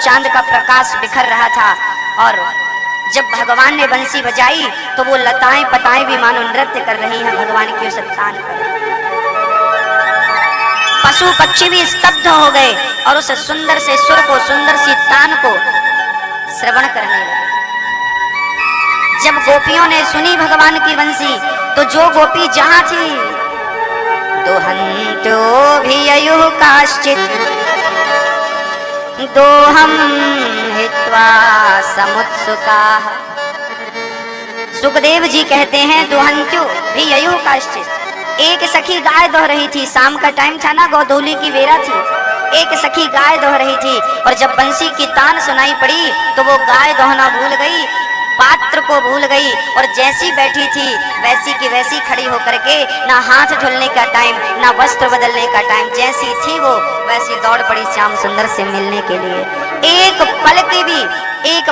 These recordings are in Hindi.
चांद का प्रकाश बिखर रहा था। और जब भगवान ने बंसी बजाई तो वो लताएं पताएं भी मानो नृत्य कर रही हैं भगवान की उस तान पर। पशु पक्षी भी स्तब्ध हो गए और उस सुंदर से सुर को, सुंदर सी तान को श्रवण करने लगे। जब गोपियों ने सुनी भगवान की बंसी तो जो गोपी जहां थी, दुहंतो भिययुः काश्चित् दोहम हित्वा समुत्सुकाः। सुखदेव जी कहते हैं दुहंतो भिययुः काश्चित्, एक सखी गाय दोह रही थी। शाम का टाइम था ना, गोधूली की बेरा थी। एक सखी गाय दोह रही थी और जब बंसी की तान सुनाई पड़ी तो वो गाय दोहना भूल गई, पात्र को भूल गई और जैसी बैठी थी वैसी की वैसी खड़ी होकर के, ना हाथ धुलने का टाइम ना वस्त्र बदलने का टाइम, जैसी थी वो वैसी दौड़ पड़ी श्याम सुंदर से मिलने के लिए। एक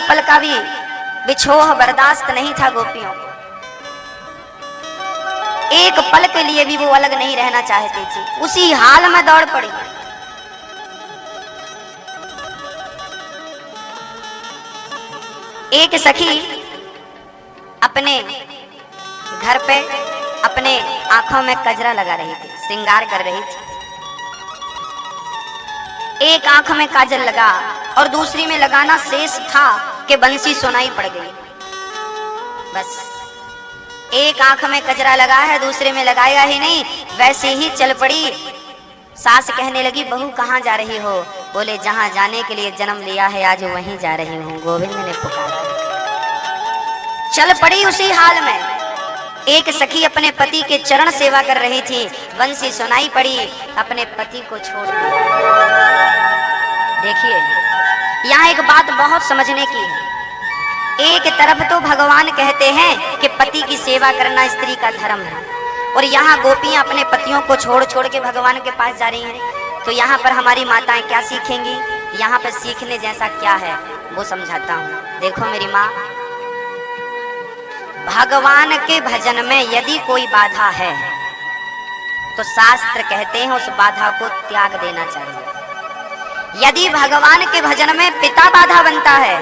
पल का भी बिछोह बर्दाश्त नहीं था गोपियों को। एक पल के लिए भी वो अलग नहीं रहना चाहती थी, उसी हाल में दौड़ पड़ी। एक सखी अपने घर पे अपने आंखों में कजरा लगा रही थी, श्रृंगार कर रही थी। एक आंख में काजल लगा और दूसरी में लगाना शेष था कि बंसी सुनाई पड़ गई। बस एक आंख में कजरा लगा है, दूसरे में लगाएगा ही नहीं, वैसे ही चल पड़ी। सास कहने लगी बहू कहाँ जा रही हो? बोले जहाँ जाने के लिए जन्म लिया है आज वहीं जा रही हूँ, गोविंद ने पुकारा। चल पड़ी उसी हाल में। एक सखी अपने पति के चरण सेवा कर रही थी, बंसी सुनाई पड़ी, अपने पति को छोड़ दिया। देखिए यहाँ एक बात बहुत समझने की है। एक तरफ तो भगवान कहते हैं कि पति की सेवा करना स्त्री का धर्म है, और यहाँ गोपियां अपने पतियों को छोड़ छोड़ के भगवान के पास जा रही हैं। तो यहाँ पर हमारी माताएं क्या सीखेंगी? यहाँ पर सीखने जैसा क्या है वो समझाता हूँ। देखो मेरी माँ, भगवान के भजन में यदि कोई बाधा है तो शास्त्र कहते हैं उस बाधा को त्याग देना चाहिए। यदि भगवान के भजन में पिता बाधा बनता है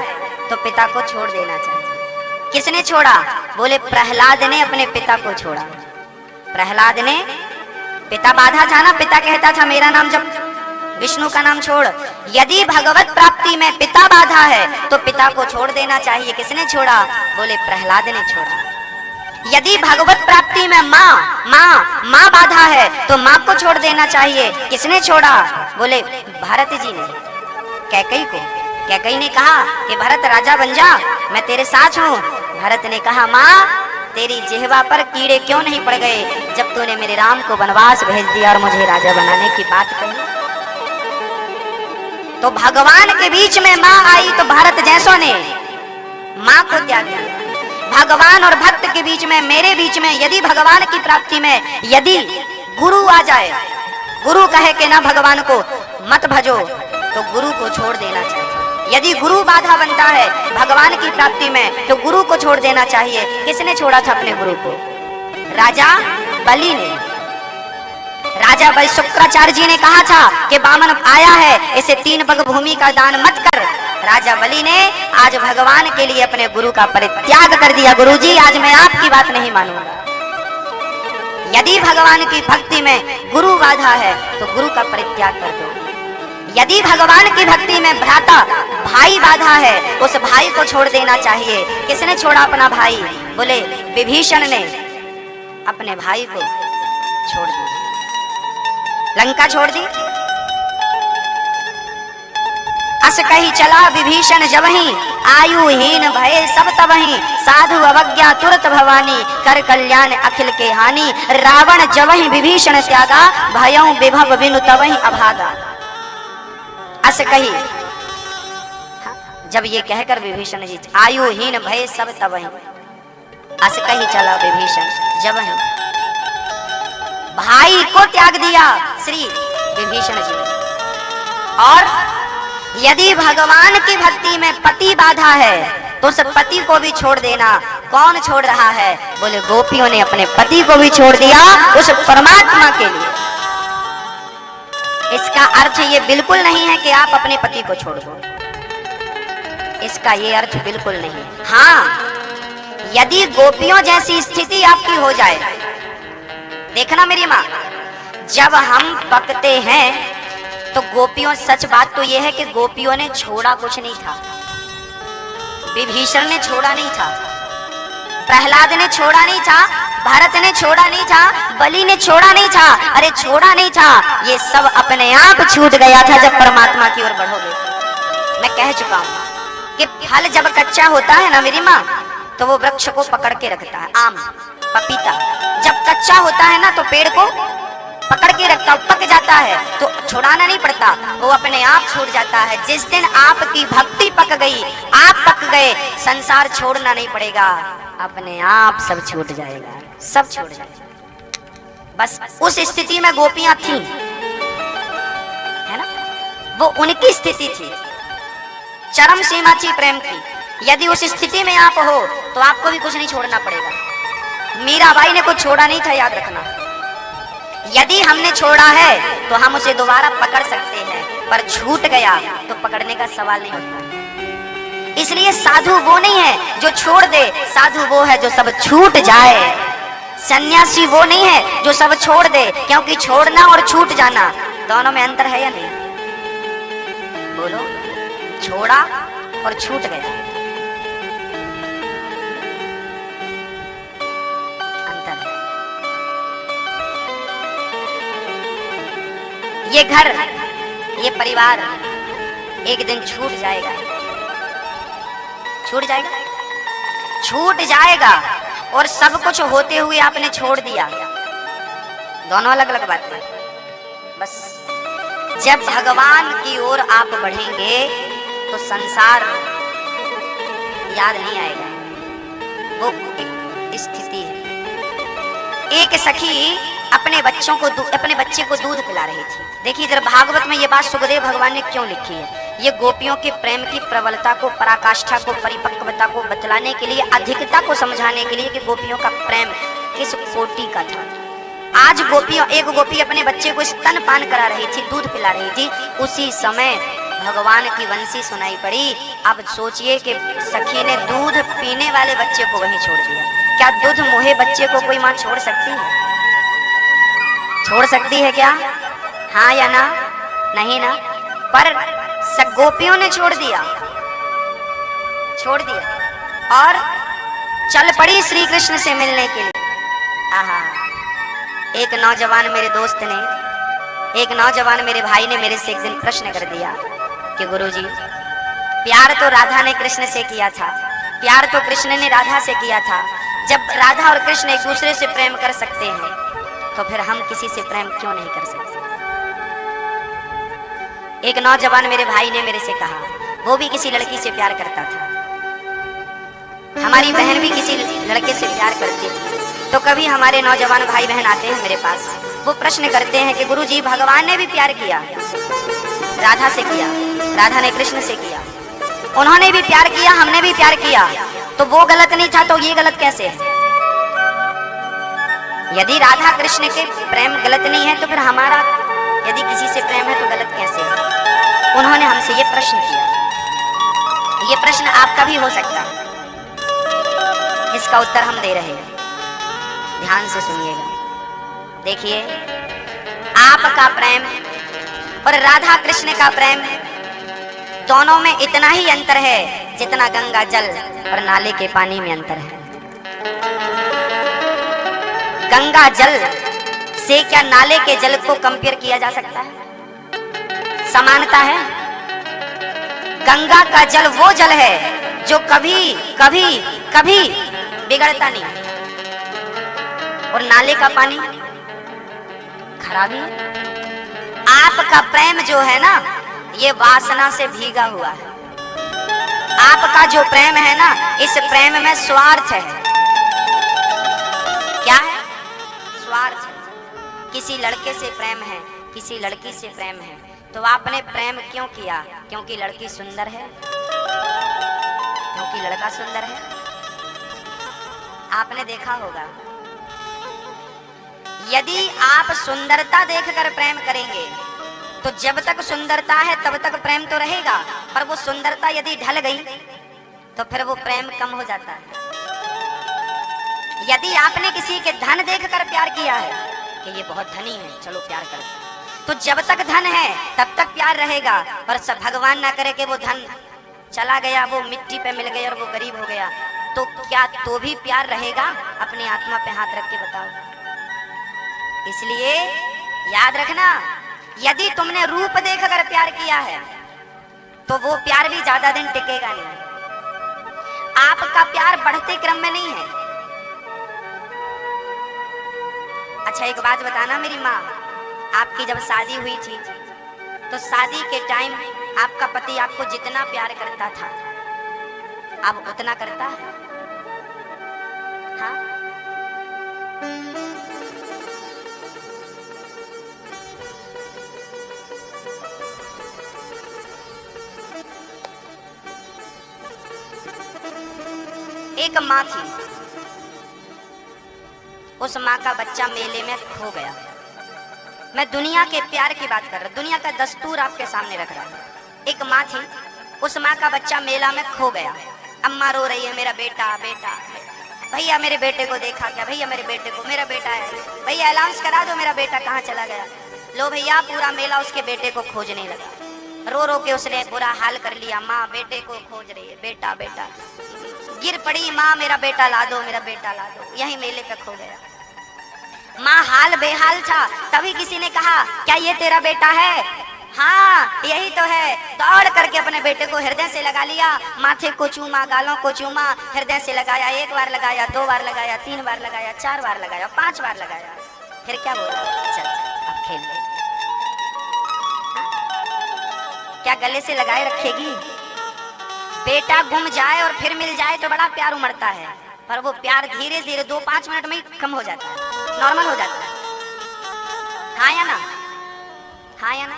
तो पिता को छोड़ देना चाहिए। किसने छोड़ा? बोले प्रहलाद ने अपने पिता को छोड़ा। प्रहलाद ने, पिता बाधा था ना, पिता कहता था मेरा नाम जब, विष्णु का नाम छोड़। यदि भगवत प्राप्ति में पिता बाधा है तो पिता को छोड़ देना चाहिए। किसने छोड़ा? बोले प्रहलाद ने छोड़ा। यदि भगवत प्राप्ति में माँ बाधा है तो माँ को छोड़ देना चाहिए। किसने छोड़ा? बोले भरत जी ने, कैकई को। कैकई ने कहा कि भरत राजा बन जा, मैं तेरे साथ हूँ। भरत ने कहा माँ तेरी जिह्वा पर कीड़े क्यों नहीं पड़ गए जब तूने मेरे राम को वनवास भेज दिया और मुझे राजा बनाने की बात कही। तो भगवान के बीच में माँ आई तो भारत जैसों ने माँ को त्याग दिया। भगवान और भक्त के बीच में, मेरे बीच में, यदि भगवान की प्राप्ति में यदि गुरु आ जाए, गुरु कहे कि ना भगवान को मत भजो, तो गुरु को छोड़ देना चाहिए। यदि गुरु बाधा बनता है भगवान की प्राप्ति में तो गुरु को छोड़ देना चाहिए। किसने छोड़ा था अपने गुरु को? राजा बलि ने। राजा बलि, शुक्राचार्य जी ने कहा था कि बामन आया है, इसे 3 पग भूमि का दान मत कर। राजा बलि ने आज भगवान के लिए अपने गुरु का परित्याग कर दिया। गुरुजी आज मैं आपकी बात नहीं मानूंगा। यदि भगवान की भक्ति में गुरु बाधा है तो गुरु का परित्याग कर दो। यदि भगवान की भक्ति में भ्राता भाई बाधा है उस भाई को छोड़ देना चाहिए। किसने छोड़ा अपना भाई? बोले विभीषण ने अपने भाई को छोड़ दिया, लंका छोड़ दी। अस कही चला विभीषण जबहि, आयुहीन भय सब तबहि, साधु अवज्ञा तुरत भवानी, कर कल्याण अखिल के हानि, रावण जबहि विभीषण त्यागा, भयं विभव बिनु तबहि अभागा। अस कही, जब ये कहकर विभीषण जी आयुहीन भय सब तबहि, अस कही चला विभीषण जबहि, भाई को त्याग दिया श्री विभीषण जी। और यदि भगवान की भक्ति में पति बाधा है तो उस पति को भी छोड़ देना। कौन छोड़ रहा है? बोले गोपियों ने अपने पति को भी छोड़ दिया उस परमात्मा के लिए। इसका अर्थ ये बिल्कुल नहीं है कि आप अपने पति को छोड़ दो। इसका ये अर्थ बिल्कुल नहीं। हाँ, यदि गोपियों जैसी स्थिति आपकी हो जाए, देखना मेरी माँ, जब हम पकते हैं तो गोपियों, सच बात तो यह है कि गोपियों ने छोड़ा कुछ नहीं था। विभीषण ने छोड़ा नहीं था, प्रहलाद ने छोड़ा नहीं था, भरत ने छोड़ा नहीं था, बलि ने छोड़ा नहीं था। अरे छोड़ा नहीं था, ये सब अपने आप छूट गया था जब परमात्मा की ओर बढ़ोगे। मैं कह चुका हूं कि फल जब कच्चा होता है ना मेरी माँ, तो वो वृक्ष को पकड़ के रखता है। आम, पपीता जब कच्चा होता है ना, तो पेड़ को पकड़ के रखता, पक जाता है तो छुड़ाना नहीं पड़ता, वो अपने आप छूट जाता है। जिस दिन आपकी भक्ति पक गई, आप पक गए, संसार छोड़ना नहीं पड़ेगा, अपने आप सब छूट जाएगा, सब छूट जाएगा। बस उस स्थिति में गोपियां थी, है ना, वो उनकी स्थिति थी, चरम सीमा थी प्रेम की। यदि उस स्थिति में आप हो तो आपको भी कुछ नहीं छोड़ना पड़ेगा। मीराबाई ने कुछ छोड़ा नहीं था, याद रखना। यदि हमने छोड़ा है तो हम उसे दोबारा पकड़ सकते हैं, पर छूट गया तो पकड़ने का सवाल नहीं उठता। इसलिए साधु वो नहीं है जो छोड़ दे, साधु वो है जो सब छूट जाए। सन्यासी वो नहीं है जो सब छोड़ दे, क्योंकि छोड़ना और छूट जाना दोनों में अंतर है या नहीं? बोलो, छोड़ा और छूट गया, अंतर है। ये घर, ये परिवार एक दिन छूट जाएगा, छूट जाएगा, छूट जाएगा। और सब कुछ होते हुए आपने छोड़ दिया, दोनों अलग अलग बातें। बस जब भगवान की ओर आप बढ़ेंगे तो संसार याद नहीं आएगा, वो एक स्थिति है। एक सखी अपने बच्चे को दूध पिला रही थी। देखिए जरा भागवत में ये बात सुखदेव भगवान ने क्यों लिखी है। ये गोपियों के प्रेम की प्रबलता को, पराकाष्ठा को, परिपक्वता को बतलाने के लिए, अधिकता को समझाने के लिए कि गोपियों का प्रेम किस कोटि का था। आज एक गोपी अपने बच्चे को स्तनपान करा रही थी, दूध पिला रही थी, उसी समय भगवान की वंशी सुनाई पड़ी। अब सोचिए कि सखी ने दूध पीने वाले बच्चे को वहीं छोड़ दिया। क्या दूध मुहे बच्चे को कोई माँ छोड़ सकती है? छोड़ सकती है क्या? हाँ या ना? नहीं ना। पर गोपियों ने छोड़ दिया और चल पड़ी श्री कृष्ण से मिलने के लिए। आहा, एक नौजवान मेरे भाई ने मेरे से एक दिन प्रश्न कर दिया कि गुरुजी, प्यार तो राधा ने कृष्ण से किया था, प्यार तो कृष्ण ने राधा से किया था। जब राधा और कृष्ण एक दूसरे से प्रेम कर सकते हैं तो फिर हम किसी से प्रेम क्यों नहीं कर सकते? एक नौजवान मेरे भाई ने मेरे से कहा, वो भी किसी लड़की से प्यार करता था, हमारी बहन भी किसी लड़के से प्यार करती थी। तो कभी हमारे नौजवान भाई बहन आते हैं मेरे पास, वो प्रश्न करते हैं कि गुरुजी, भगवान ने भी प्यार किया, राधा से किया, राधा ने कृष्ण से किया, उन्होंने भी प्यार किया, हमने भी प्यार किया, तो वो गलत नहीं था तो ये गलत कैसे है? यदि राधा कृष्ण के प्रेम गलत नहीं है तो फिर हमारा यदि किसी से प्रेम है तो गलत कैसे है? उन्होंने हमसे ये प्रश्न किया। ये प्रश्न आपका भी हो सकता है, इसका उत्तर हम दे रहे हैं, ध्यान से सुनिएगा। देखिए, आपका प्रेम और राधा कृष्ण का प्रेम, दोनों में इतना ही अंतर है जितना गंगा जल और नाले के पानी में अंतर है। गंगा जल से क्या नाले के जल को कंपेयर किया जा सकता है? समानता है। गंगा का जल वो जल है जो कभी कभी कभी बिगड़ता नहीं, और नाले का पानी खराब ही। आपका प्रेम जो है ना, ये वासना से भीगा हुआ है। आपका जो प्रेम है ना, इस प्रेम में स्वार्थ है। क्या है? स्वार्थ है। किसी लड़के से प्रेम है, किसी लड़की से प्रेम है, तो आपने प्रेम क्यों किया? क्योंकि लड़की सुंदर है, क्योंकि लड़का सुंदर है। आपने देखा होगा, यदि आप सुंदरता देखकर प्रेम करेंगे तो जब तक सुंदरता है तब तक प्रेम तो रहेगा, पर वो सुंदरता यदि ढल गई तो फिर वो प्रेम कम हो जाता है। यदि आपने किसी के धन देखकर प्यार किया है कि ये बहुत धनी है, चलो प्यार करते हैं, तो जब तक धन है तब तक प्यार रहेगा। और सब भगवान ना करे कि वो धन चला गया, वो मिट्टी पे मिल गया और वो गरीब हो गया, तो क्या तो भी प्यार रहेगा? अपनी आत्मा पे हाथ रख के बताओ। इसलिए याद रखना, यदि तुमने रूप देखकर प्यार किया है तो वो प्यार भी ज्यादा दिन टिकेगा नहीं। आपका प्यार बढ़ते क्रम में नहीं है। अच्छा एक बात बताना मेरी माँ, आपकी जब शादी हुई थी तो शादी के टाइम आपका पति आपको जितना प्यार करता था अब उतना करता है? हाँ? एक माँ थी, उस माँ का बच्चा मेले में खो गया। मैं दुनिया के प्यार की बात कर रहा हूँ, दुनिया का दस्तूर आपके सामने रख रहा हूँ। एक माँ थी, उस माँ का बच्चा मेला में खो गया। अम्मा रो रही है, मेरा बेटा बेटा, भैया मेरे बेटे को देखा क्या, भैया मेरे बेटे को, मेरा बेटा है, भैया अनाउंस करा दो मेरा बेटा कहाँ चला गया। लो भैया, पूरा मेला उसके बेटे को खोजने लगा। रो रो के उसने बुरा हाल कर लिया, माँ बेटे को खोज रही है, बेटा बेटा। गिर पड़ी, माँ मेरा बेटा ला दो, मेरा बेटा ला दो, यही मेले पे खो गया। माँ हाल बेहाल था, तभी किसी ने कहा क्या ये तेरा बेटा है? हाँ यही तो है। दौड़ करके अपने बेटे को हृदय से लगा लिया, माथे को चूमा, गालों को चूमा, हृदय से लगाया। एक बार लगाया, 2 बार लगाया, 3 बार लगाया, 4 बार लगाया, 5 बार लगाया। फिर क्या बोला, चल अब खेल ले। क्या गले से लगाए रखेगी? बेटा गुम जाए और फिर मिल जाए तो बड़ा प्यार उमड़ता है, पर वो प्यार धीरे धीरे 2-5 मिनट में ही कम हो जाता है, नॉर्मल हो जाता है। हाँ या ना? हाँ या ना?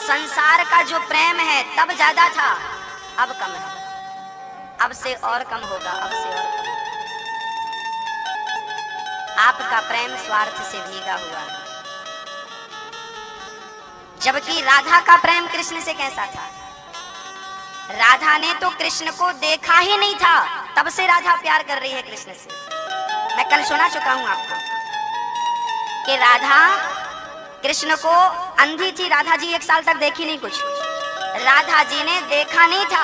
संसार का जो प्रेम है तब ज्यादा था, अब कम है, अब से और कम होगा, अब से और कम। आपका प्रेम स्वार्थ से भीगा हुआ है। जबकि राधा का प्रेम कृष्ण से कैसा था? राधा ने तो कृष्ण को देखा ही नहीं था, तब से राधा प्यार कर रही है कृष्ण से। मैं कल सुना चुका हूं आपको कि राधा कृष्ण को अंधी थी, राधा जी 1 साल तक देखी नहीं कुछ। राधा जी ने देखा नहीं था,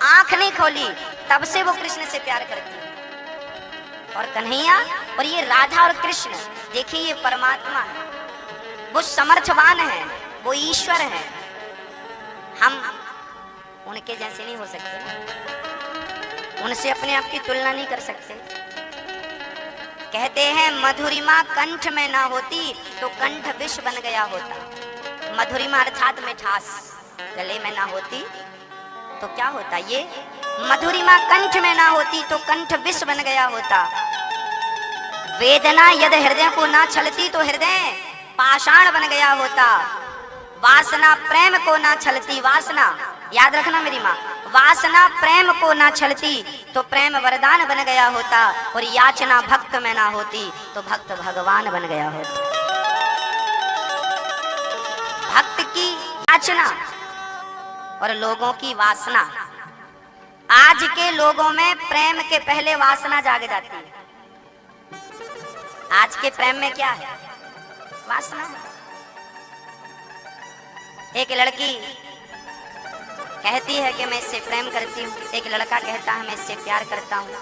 आंख नहीं खोली, तब से वो कृष्ण से प्यार करती है। और कन्हैया और ये राधा और कृष्ण, देखिए ये परमात्मा है, वो समर्थवान है, वो ईश्वर है। हम उनके जैसे नहीं हो सकते, उनसे अपने आप की तुलना नहीं कर सकते। कहते हैं मधुरिमा कंठ में ना होती तो कंठ विष बन गया होता। मधुरिमा अर्थात मिठास गले में ना होती तो क्या होता? ये मधुरिमा कंठ में ना होती तो कंठ विष बन गया होता। वेदना यदि हृदय को ना छलती तो हृदय पाषाण बन गया होता। वासना प्रेम को ना छलती, वासना याद रखना मेरी माँ, वासना प्रेम को ना छलती तो प्रेम वरदान बन गया होता। और याचना भक्त में ना होती तो भक्त भगवान बन गया होता। भक्त की याचना और लोगों की वासना। आज के लोगों में प्रेम के पहले वासना जाग जाती है। आज के प्रेम में क्या है? वासना। एक लड़की कहती है कि मैं इससे प्रेम करती हूँ, एक लड़का कहता है मैं इससे प्यार करता हूँ।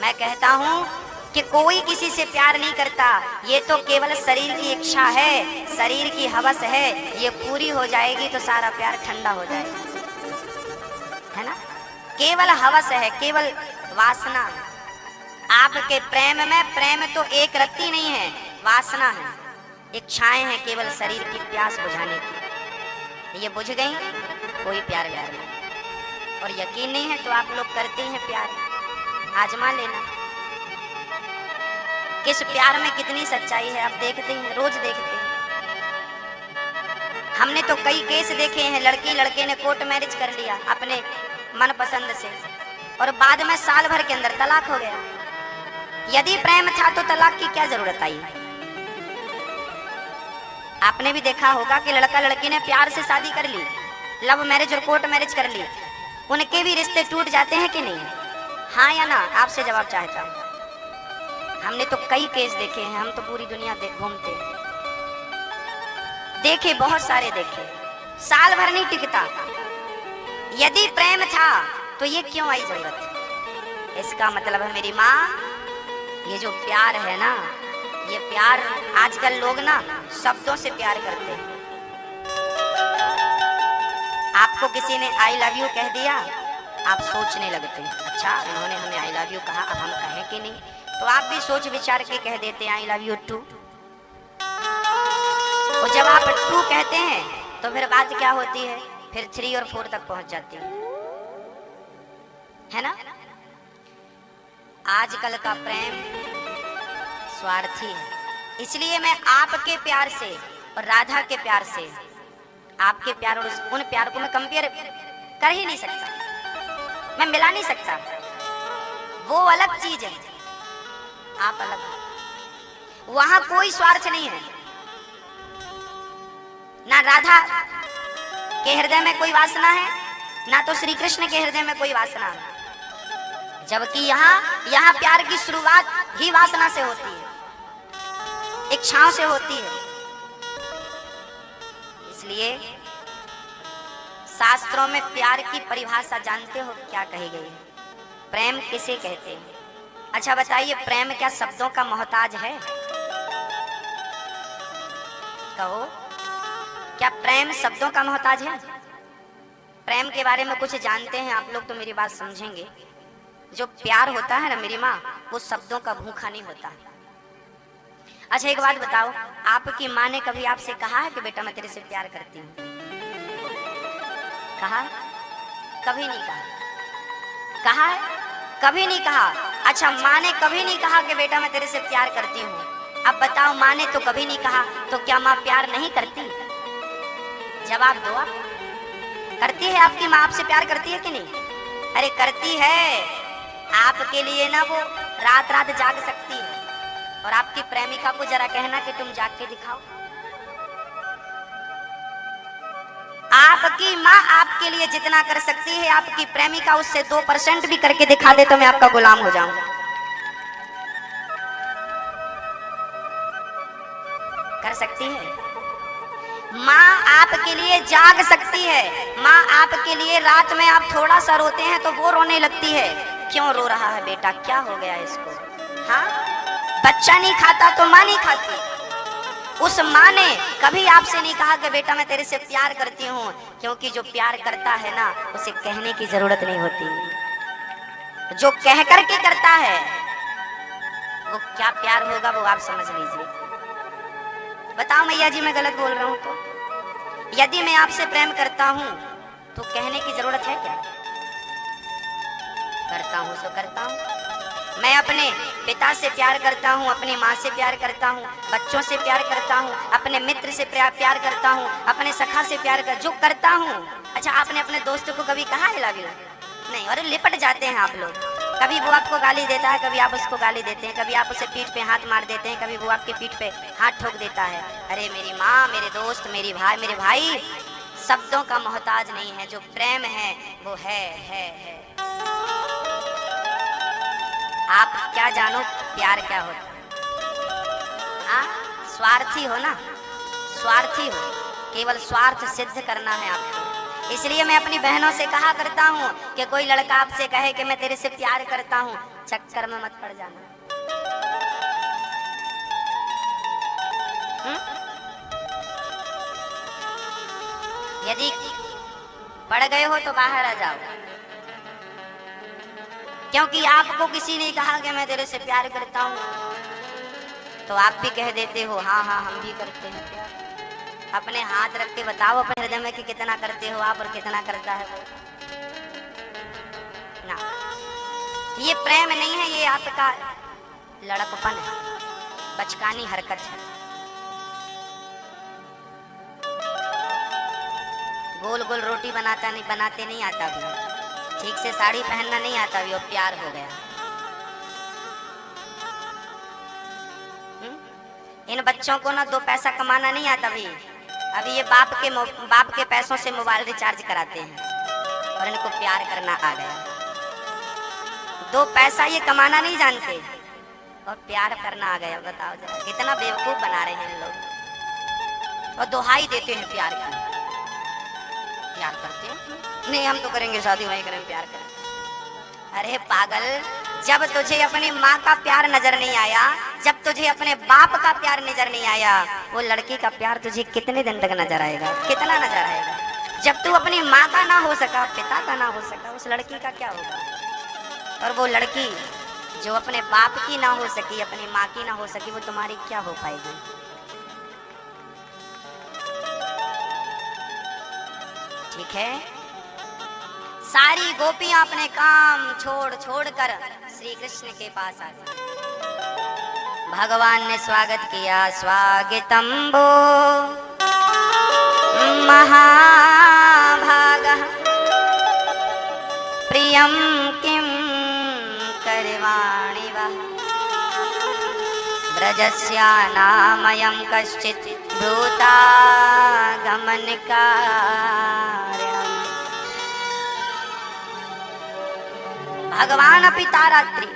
मैं कहता हूँ कि कोई किसी से प्यार नहीं करता, ये तो केवल शरीर की इच्छा है, शरीर की हवस है। ये पूरी हो जाएगी तो सारा प्यार ठंडा हो जाएगा, है ना? केवल हवस है, केवल वासना है। आपके प्रेम में प्रेम तो एक रत्ती नहीं है, वासना है, इच्छाएं हैं केवल शरीर की प्यास बुझाने की। ये बुझ गई, कोई प्यार व्यार नहीं। और यकीन नहीं है तो आप लोग करते हैं प्यार, आजमा लेना। किस प्यार में कितनी सच्चाई है आप देखते हैं, रोज देखते हैं। हमने तो कई केस देखे हैं, लड़की लड़के ने कोर्ट मैरिज कर लिया अपने मनपसंद से और बाद में साल भर के अंदर तलाक हो गया। यदि प्रेम था तो तलाक की क्या जरूरत आई? आपने भी देखा होगा कि लड़का लड़की ने प्यार से शादी कर ली, लव मैरिज और कोर्ट मैरिज कर ली, उनके भी रिश्ते टूट जाते हैं कि नहीं? हाँ या ना? आपसे जवाब चाहता हूं। हमने तो कई केस देखे हैं, हम तो पूरी दुनिया घूमते हैं, देखे बहुत सारे देखे। साल भर नहीं टिकता। यदि प्रेम था तो ये क्यों आई जरूरत? इसका मतलब है मेरी माँ, ये जो प्यार है ना, ये प्यार आजकल लोग ना शब्दों से प्यार करते हैं। आपको किसी ने आई लव यू कह दिया, आप सोचने लगते हैं, अच्छा इन्होंने हमें आई लव यू कहा, अब हम कहें कि नहीं? तो आप भी सोच विचार के कह देते हैं आई लव यू टू। और जब आप टू कहते हैं तो फिर बात क्या होती है? फिर 3 और 4 तक पहुंच जाती है ना? आजकल का प्रेम स्वार्थी है। इसलिए मैं आपके प्यार से और राधा के प्यार से, आपके प्यार और उन प्यार को मैं कंपेयर कर ही नहीं सकता, मैं मिला नहीं सकता। वो अलग चीज है, आप अलग। वहां कोई स्वार्थ नहीं है, ना राधा के हृदय में कोई वासना है, ना तो श्री कृष्ण के हृदय में कोई वासना है। जबकि यहाँ प्यार की शुरुआत ही वासना से होती है, इच्छाओं से होती है। इसलिए शास्त्रों में प्यार की परिभाषा जानते हो क्या कही गई है? प्रेम किसे कहते हैं? अच्छा बताइए, प्रेम क्या शब्दों का मोहताज है? कहो, क्या प्रेम शब्दों का मोहताज है? प्रेम के बारे में कुछ जानते हैं आप लोग तो मेरी बात समझेंगे। जो प्यार होता है ना मेरी माँ, वो शब्दों का भूखा नहीं होता। अच्छा एक बात बताओ, आपकी माँ ने कभी आपसे कहा है कि बेटा मैं तेरे से प्यार करती हूँ? कहा? कभी नहीं कहा। कहा है? कभी नहीं कहा। अच्छा, माँ ने कभी नहीं कहा कि बेटा मैं तेरे से प्यार करती हूँ। अब बताओ, माँ ने तो कभी नहीं कहा, तो क्या माँ प्यार नहीं करती? जवाब दो आप। करती है आपकी माँ? आपसे प्यार करती है कि नहीं? अरे करती है। आपके लिए ना वो रात रात जाग सकती है, और आपकी प्रेमिका को जरा कहना कि तुम जाग के दिखाओ। आपकी माँ आपके लिए जितना कर सकती है, आपकी प्रेमिका उससे 2% भी करके दिखा दे तो मैं आपका गुलाम हो जाऊंगा। कर सकती है माँ, आपके लिए जाग सकती है। माँ आपके लिए रात में आप थोड़ा सा रोते हैं तो वो रोने लगती है, क्यों रो रहा है बेटा, क्या हो गया इसको? हाँ, बच्चा नहीं खाता तो माँ नहीं खाती। उस माँ ने कभी आपसे नहीं कहा कि बेटा मैं तेरे से प्यार करती हूँ, क्योंकि जो प्यार करता है ना, उसे कहने की जरूरत नहीं होती। जो कह करके करता है वो क्या प्यार होगा वो आप समझ लीजिए। बताओ मैया जी, मैं गलत बोल रहा हूँ तो? यदि मैं आपसे प्रेम करता हूँ तो कहने की जरूरत है क्या? करता हूँ सो करता हूँ। मैं अपने पिता से प्यार करता हूँ, अपनी माँ से प्यार करता हूँ, बच्चों से प्यार करता हूँ, अपने मित्र से प्यार करता हूँ, अपने सखा से जो करता हूँ। अच्छा, आपने अपने दोस्तों को कभी कहा है लव यू? नहीं। और लिपट जाते हैं आप लोग। कभी वो आपको गाली देता है, कभी आप उसको गाली देते हैं, कभी आप उसे पीठ पे हाथ मार देते हैं, कभी वो आपके पीठ पे हाथ ठोक देता है। अरे मेरी माँ, मेरे दोस्त, मेरे भाई शब्दों का मोहताज नहीं है। जो प्रेम है वो है। आप क्या जानो प्यार क्या होता है? स्वार्थी हो ना, स्वार्थी हो, केवल स्वार्थ सिद्ध करना है आपको। इसलिए मैं अपनी बहनों से कहा करता हूँ कि कोई लड़का आपसे कहे कि मैं तेरे से प्यार करता हूँ, चक्कर में मत पड़ जाना। यदि पड़ गए हो तो बाहर आ जाओ, क्योंकि आपको किसी ने कहा कि मैं तेरे से प्यार करता हूँ, तो आप भी कह देते हो हाँ हाँ हम भी करते हैं प्यार। अपने हाथ रख के बताओ अपने हृदय में कि कितना करते हो आप और कितना करता है वो ना। ये प्रेम नहीं है, ये आपका लड़कपन है, बचकानी हरकत है। गोल गोल रोटी बनाते नहीं आता भी, ठीक से साड़ी पहनना नहीं आता भी, और प्यार हो गया। इन बच्चों को ना 2 पैसा कमाना नहीं आता भी, अभी ये बाप के पैसों से मोबाइल रिचार्ज कराते हैं। और इनको प्यार करना आ गया। दो पैसा ये कमाना नहीं जानते और प्यार करना आ गया। बताओ जरा कितना बेवकूफ बना रहे हैं लोग। और दुहाई देते हैं प्यार की। प्यार करते हैं नहीं, हम तो करेंगे शादी, वहीं करेंगे, प्यार करेंगे। अरे पागल, जब तुझे अपनी माँ का प्यार नजर नहीं आया, जब तुझे अपने बाप का प्यार नजर नहीं आया, वो लड़की का प्यार तुझे कितने दिन तक नजर आएगा? कितना नजर आएगा? जब तू अपनी माँ का ना हो सका, पिता का ना हो सका, उस लड़की का क्या होगा? और वो लड़की जो अपने बाप की ना हो सकी, अपनी माँ की ना हो सकी, वो तुम्हारी क्या हो पाएगी? ठीक है, सारी गोपियां अपने काम छोड़ छोड़ कर श्री कृष्ण के पास आ गई। भगवान ने स्वागत किया। स्वागतम वो महाभागः प्रियं किं करवाणि वः ब्रजस्यानामयं कश्चित् भूता गमनकारिणम्। भगवान अपि तारात्रि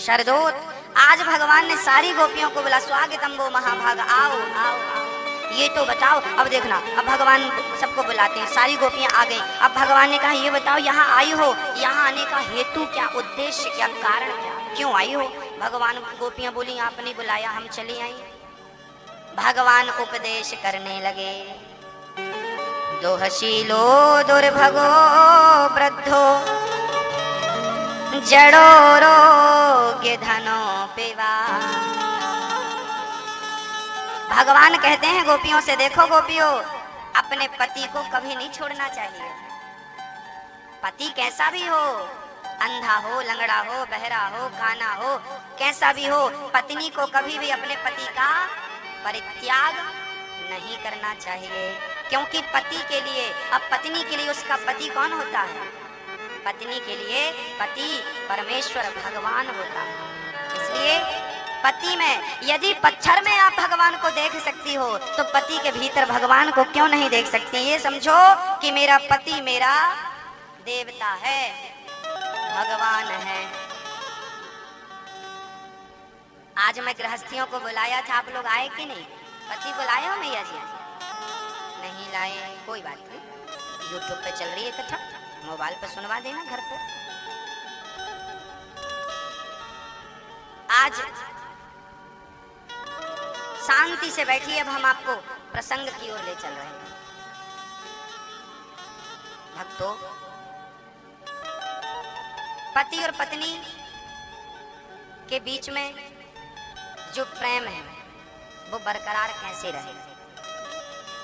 शरदोत, आज भगवान ने सारी गोपियों को बोला स्वागतम वो महाभाग, आओ आओ आओ। ये तो बताओ, अब देखना, अब भगवान सबको बुलाते हैं, सारी गोपियां आ गई। अब भगवान ने कहा ये बताओ यहाँ आई हो, यहाँ आने का हेतु क्या, उद्देश्य क्या, कारण क्या, क्यों आई हो? भगवान, गोपियां बोली आपने बुलाया, हम चली आई। भगवान उपदेश करने लगे। दोहशीलो दुर्भगो वृद्धो जड़ो रोग्य धनो पिवा। भगवान कहते हैं गोपियों से, देखो गोपियों, अपने पति को कभी नहीं छोड़ना चाहिए। पति कैसा भी हो, अंधा हो, लंगड़ा हो, बहरा हो, काना हो, कैसा भी हो, पत्नी को कभी भी अपने पति का परित्याग नहीं करना चाहिए। क्योंकि पति के लिए, अब पत्नी के लिए उसका पति कौन होता है? पत्नी के लिए पति परमेश्वर भगवान होता है। इसलिए पति में, यदि पत्थर में आप भगवान को देख सकती हो, तो पति के भीतर भगवान को क्यों नहीं देख सकती? ये समझो कि मेरा पति मेरा देवता है, भगवान है। आज मैं गृहस्थियों को बुलाया था, आप लोग आए कि नहीं? पति बुलाए हो मैया जी? नहीं लाए, कोई बात नहीं, यूट्यूब पे चल रही है कथा, मोबाइल पे सुनवा देना घर पे। आज शांति से बैठिए, अब हम आपको प्रसंग की ओर ले चल रहे हैं। भक्तों, पति और पत्नी के बीच में जो प्रेम है वो बरकरार कैसे रहे,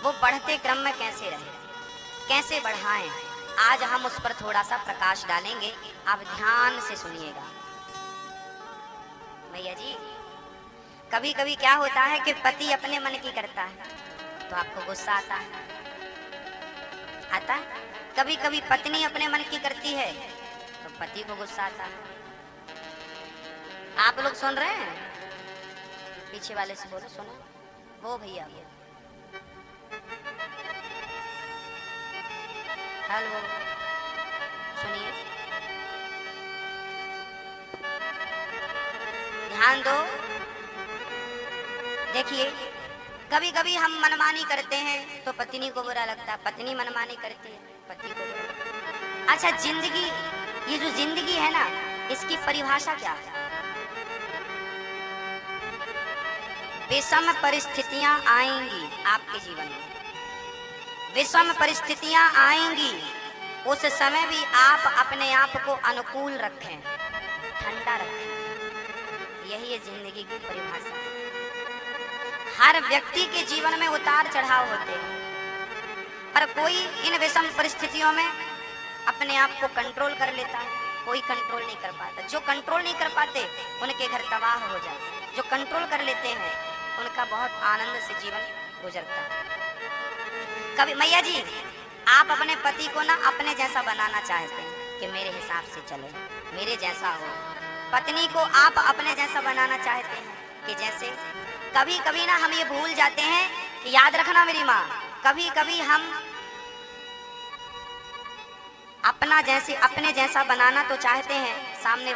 वो बढ़ते क्रम में कैसे रहे, कैसे बढ़ाएं, आज हम उस पर थोड़ा सा प्रकाश डालेंगे। आप ध्यान से सुनिएगा। भैया जी, कभी कभी क्या होता है कि पति अपने मन की करता है तो आपको गुस्सा आता है, आता है। कभी कभी पत्नी अपने मन की करती है तो पति को गुस्सा आता है। आप लोग सुन रहे हैं? पीछे वाले से बोलो, सुनो वो भैया, हेलो, सुनिए, ध्यान दो। देखिए, कभी कभी हम मनमानी करते हैं तो पत्नी को बुरा लगता है, पत्नी मनमानी करती है, पति को बुरा लगता है। अच्छा, जिंदगी, ये जो जिंदगी है ना, इसकी परिभाषा क्या है? विषम परिस्थितियां आएंगी आपके जीवन में, विषम परिस्थितियां आएंगी, उस समय भी आप अपने आप को अनुकूल रखें, ठंडा रखें। यही है जिंदगी की परिभाषा। हर व्यक्ति के जीवन में उतार चढ़ाव होते हैं, पर कोई इन विषम परिस्थितियों में अपने आप को कंट्रोल कर लेता है, कोई कंट्रोल नहीं कर पाता। जो कंट्रोल नहीं कर पाते उनके घर तबाह हो जाते, जो कंट्रोल कर लेते हैं उनका बहुत आनंद से जीवन गुजरता है। कभी मैया जी, आप अपने पति को ना अपने जैसा बनाना चाहते हैं कि मेरे हिसाब से चले, मेरे जैसा हो। पत्नी को आप अपने जैसा बनाना चाहते हैं कि जैसे, कभी कभी ना हम ये भूल जाते हैं कि, याद रखना मेरी माँ, कभी कभी हम अपने जैसा बनाना तो चाहते हैं, सामने